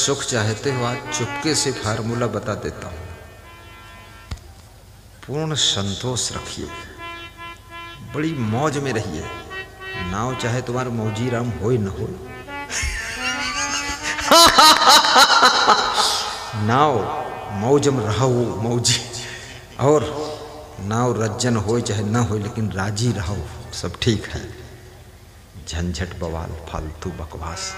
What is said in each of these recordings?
सुख चाहते हो, आज चुपके से फार्मूला बता देता हूं। पूर्ण संतोष रखिए, बड़ी मौज में रहिए। नाव चाहे तुम्हारा मौजी राम हो न हो, नाव मौज में रहो मौजी, और नाव रज्जन हो चाहे न हो, लेकिन राजी रहो, सब ठीक है। झंझट बवाल फालतू बकवास,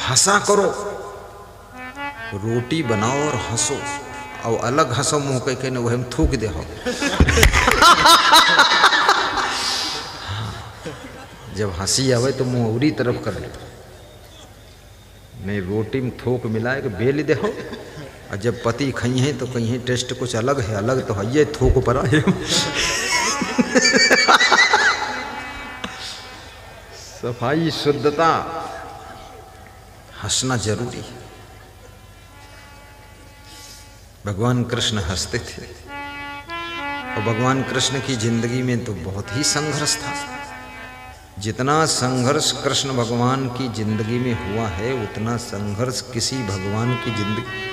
हंसा करो, रोटी बनाओ और हंसो, और अलग हंसो मुँह के न वह थूक दे हो। जब हंसी आवे तो मुँह उरी तरफ कर लो, नहीं रोटी में थोक मिलाए के बेल दे हो। और जब पति खई है तो कहीं टेस्ट कुछ अलग है, अलग तो है ये थोक पर आए। सफाई शुद्धता, हंसना जरूरी है। भगवान कृष्ण हंसते थे, और भगवान कृष्ण की जिंदगी में तो बहुत ही संघर्ष था। जितना संघर्ष कृष्ण भगवान की जिंदगी में हुआ है, उतना संघर्ष किसी भगवान की जिंदगी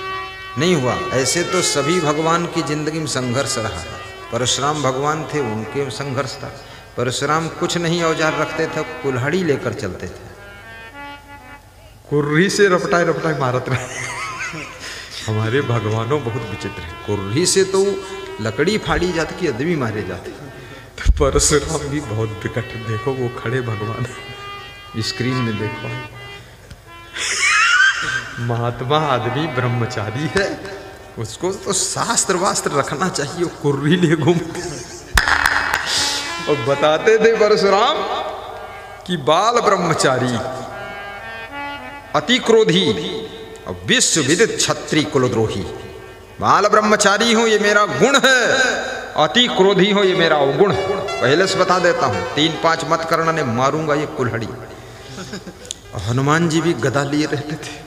नहीं हुआ। ऐसे तो सभी भगवान की जिंदगी में संघर्ष रहा है। परशुराम भगवान थे, उनके संघर्ष था। परशुराम कुछ नहीं औजार रखते थे, कुल्हाड़ी लेकर चलते थे, कुर्री से रपटाए रपटाए मारत रहे। हमारे भगवानों बहुत विचित्र है, कुर्री से तो लकड़ी फाड़ी जाती कि आदमी मारे जाते। तो परशुराम भी बहुत विकट, देखो वो खड़े भगवान स्क्रीन में देखो, महात्मा आदमी ब्रह्मचारी है, उसको तो शास्त्र वास्त्र रखना चाहिए, कुर्री ले घूमते। और बताते थे परशुराम कि बाल ब्रह्मचारी, अति क्रोधी और विश्व विदित क्षत्रिय कुलद्रोही। बाल ब्रह्मचारी हूं ये मेरा गुण है, अति क्रोधी हो ये मेरा अवगुण। पहले से बता देता हूं, 3-5 मत करना ने मारूंगा ये कुल्हाड़ी। हनुमान जी भी गदा लिए रहते थे।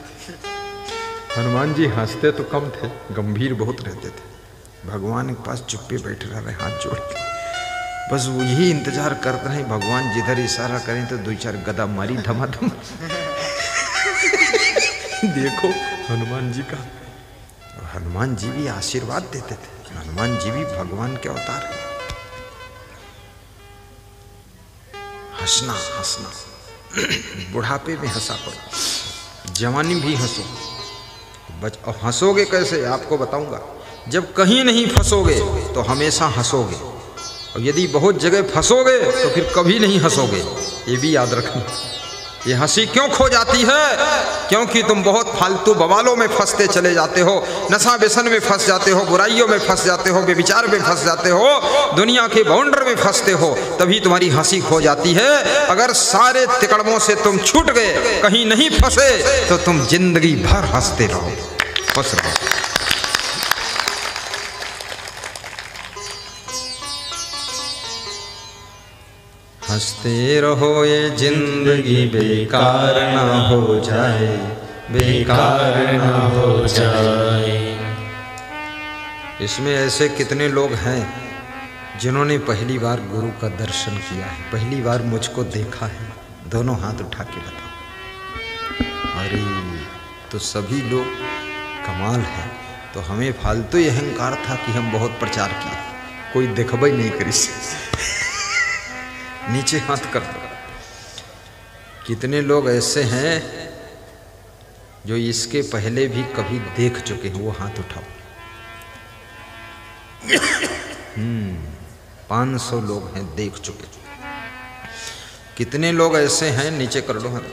हनुमान जी हंसते तो कम थे, गंभीर बहुत रहते थे। भगवान के पास चुप्पे बैठे रह रहे हाथ जोड़ के, बस वो यही इंतजार करते रहे भगवान जिधर इशारा करें तो 2-4 गदा मारी धमाधम। देखो हनुमान जी का, हनुमान जी भी आशीर्वाद देते थे। हनुमान जी भी भगवान के अवतार हैं। हंसना हंसना, बुढ़ापे में हंसा करो, जवानी भी हंसो। और हंसोगे कैसे आपको बताऊंगा। जब कहीं नहीं फंसोगे तो हमेशा हंसोगे, और यदि बहुत जगह फंसोगे तो फिर कभी नहीं हंसोगे। ये भी याद रखना। ये हंसी क्यों खो जाती है? क्योंकि तुम बहुत फालतू बवालों में फंसते चले जाते हो, नशा व्यसन में फंस जाते हो, बुराइयों में फंस जाते हो, बेविचार में फंस जाते हो, दुनिया के बाउंडर में फंसते हो, तभी तुम्हारी हंसी खो जाती है। अगर सारे तिकड़मों से तुम छूट गए, कहीं नहीं फंसे, तो तुम जिंदगी भर हंसते रहो, खुश रहो। हंसते रहो ये जिंदगी बेकार ना हो जाए, बेकार ना हो जाए। इसमें ऐसे कितने लोग हैं जिन्होंने पहली बार गुरु का दर्शन किया है, पहली बार मुझको देखा है? दोनों हाथ उठा के बताओ। अरे तो सभी लोग कमाल है। तो हमें फालतू ही अहंकार था कि हम बहुत प्रचार किए, कोई देखबई नहीं करी। नीचे हाथ कर दो। कितने लोग ऐसे हैं जो इसके पहले भी कभी देख चुके हैं? वो हाथ उठाओ। 500 लोग हैं देख चुके। कितने लोग ऐसे हैं, नीचे कर लो हाथ,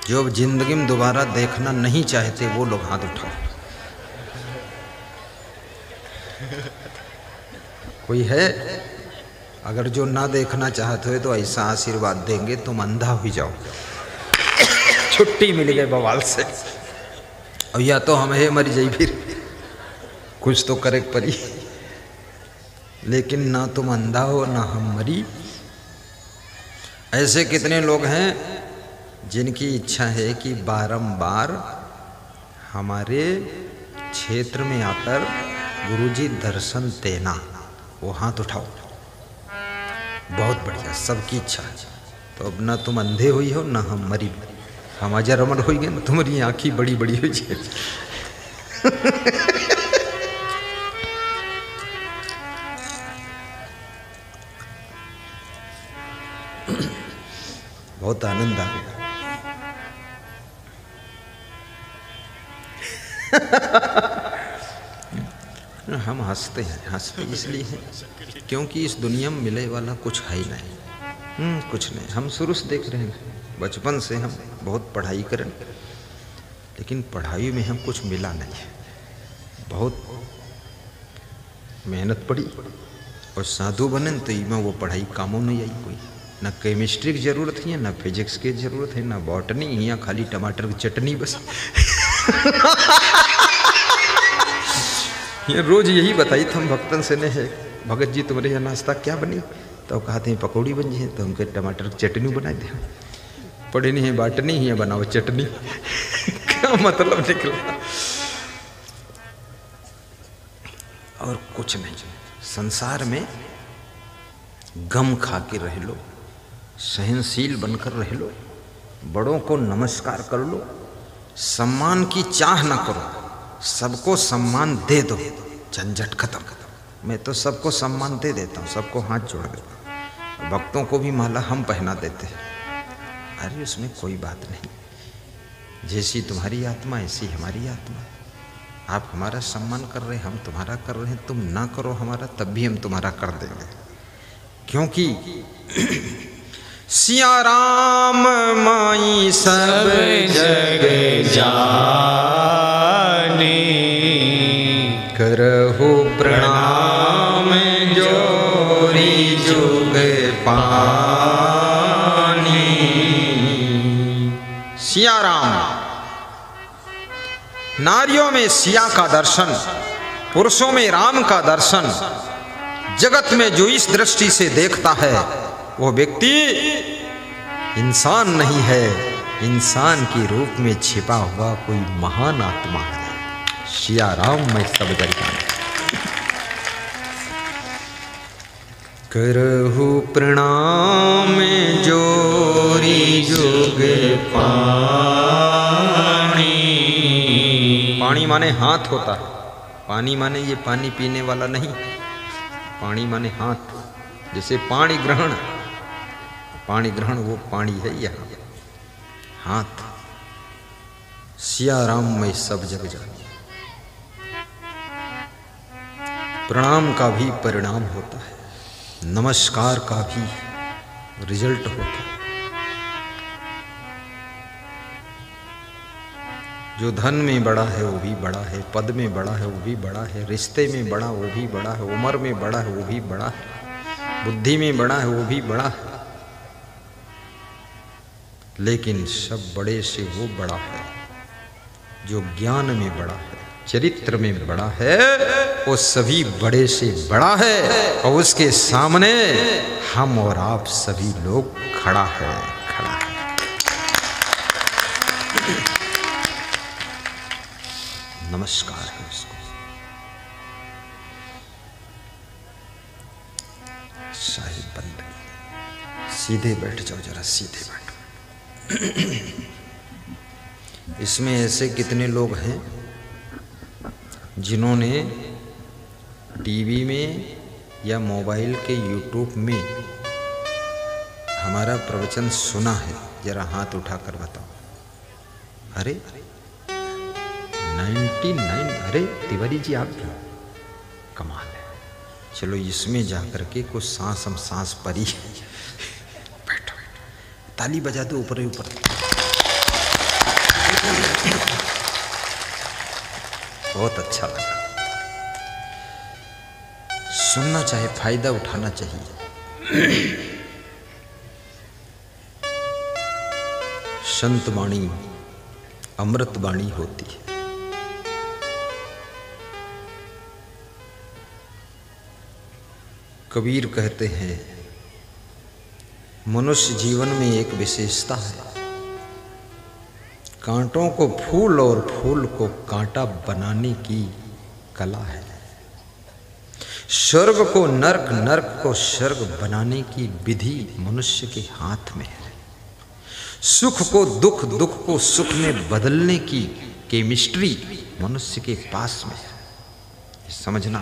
जो अब जिंदगी में दोबारा देखना नहीं चाहते? वो लोग हाथ उठाओ। कोई है? अगर जो ना देखना चाहते हो तो ऐसा आशीर्वाद देंगे तुम अंधा हो जाओ, छुट्टी मिल गई बवाल से। और या तो हम है मर जाई, फिर कुछ तो करे परी, लेकिन ना तुम अंधा हो ना हम मरी। ऐसे कितने लोग हैं जिनकी इच्छा है कि बारंबार हमारे क्षेत्र में आकर गुरुजी दर्शन देना? वो हाथ उठाओ। बहुत बढ़िया, सबकी इच्छा है। तो अब ना तुम अंधे हुई हो ना हम मरी, हम अजर अमर हो गए, तुम्हारी आँखी बड़ी बड़ी हुई है। बहुत आनंद आ गया। हम हंसते इसलिए हैं क्योंकि इस दुनिया में मिले वाला कुछ है ही नहीं। कुछ नहीं। हम शुरू से देख रहे हैं, बचपन से हम बहुत पढ़ाई करें, लेकिन पढ़ाई में हम कुछ मिला नहीं है। बहुत मेहनत पड़ी और साधु बने तो इमा वो पढ़ाई कामों नहीं आई कोई। ना केमिस्ट्री की जरूरत है, ना फिजिक्स की जरूरत है, ना बॉटनी, यहाँ खाली टमाटर की चटनी बस। ये रोज यही बताई थे हम भक्तन से ने है, भगत जी तुम्हारे यहाँ नाश्ता क्या बनी? तो कहते हैं पकौड़ी बन जी, तो हमके टमाटर की चटनी बना दे। पढ़े नहीं है बाटनी ही बनाओ चटनी। क्या मतलब निकला? और कुछ नहीं। संसार में गम खा के रह लो, सहनशील बनकर रह लो, बड़ों को नमस्कार कर लो, सम्मान की चाह न करो, सबको सम्मान दे दो, झंझट खत्म। मैं तो सबको सम्मान दे देता हूँ, सबको हाथ जोड़ देता हूँ, भक्तों को भी माला हम पहना देते हैं। अरे उसमें कोई बात नहीं, जैसी तुम्हारी आत्मा ऐसी हमारी आत्मा। आप हमारा सम्मान कर रहे हैं, हम तुम्हारा कर रहे हैं, तुम ना करो हमारा तब भी हम तुम्हारा कर देंगे। क्योंकि सिया राम माई सब जग जाने, करहु प्रणाम जोरी जुग पानी। सिया राम, नारियों में सिया का दर्शन, पुरुषों में राम का दर्शन। जगत में जो इस दृष्टि से देखता है वो व्यक्ति इंसान नहीं है, इंसान के रूप में छिपा हुआ कोई महान आत्मा है। सिया राम मैं सब जग जाने, करहु प्रणाम जोरी जुग पानी। पानी माने हाथ होता है। पानी माने ये पानी पीने वाला नहीं, पानी माने हाथ। जैसे पाणी ग्रहण, पाणी ग्रहण वो पानी है यहाँ हाथ। सिया राम मैं सब जग जाने। प्रणाम का भी परिणाम होता है, नमस्कार का भी रिजल्ट होता है। जो धन में बड़ा है वो भी बड़ा है, पद में बड़ा है वो भी बड़ा है, रिश्ते में बड़ा वो भी बड़ा है, उम्र में बड़ा है वो भी बड़ा है, बुद्धि में बड़ा है वो भी बड़ा है। लेकिन सब बड़े से वो बड़ा है जो ज्ञान में बड़ा है, चरित्र में बड़ा है, वो सभी बड़े से बड़ा है। और उसके सामने हम और आप सभी लोग खड़ा है। नमस्कार है उसको। साहिब बंद, सीधे बैठ जाओ, जरा सीधे बैठो। इसमें ऐसे कितने लोग हैं जिन्होंने टीवी में या मोबाइल के यूट्यूब में हमारा प्रवचन सुना है? जरा हाथ उठाकर बताओ। अरे 99। अरे तिवारी जी आप भी, कमाल है। चलो इसमें जाकर के कुछ सांस हम सांस परी। बैठो, ताली बजा दो ऊपर ही ऊपर। बहुत अच्छा लगा। सुनना चाहिए, फायदा उठाना चाहिए। संत वाणी अमृत वाणी होती है। कबीर कहते हैं मनुष्य जीवन में एक विशेषता है, कांटों को फूल और फूल को कांटा बनाने की कला है। स्वर्ग को नर्क, नर्क को स्वर्ग बनाने की विधि मनुष्य के हाथ में है। सुख को दुख, दुख को सुख में बदलने की केमिस्ट्री मनुष्य के पास में है, समझना।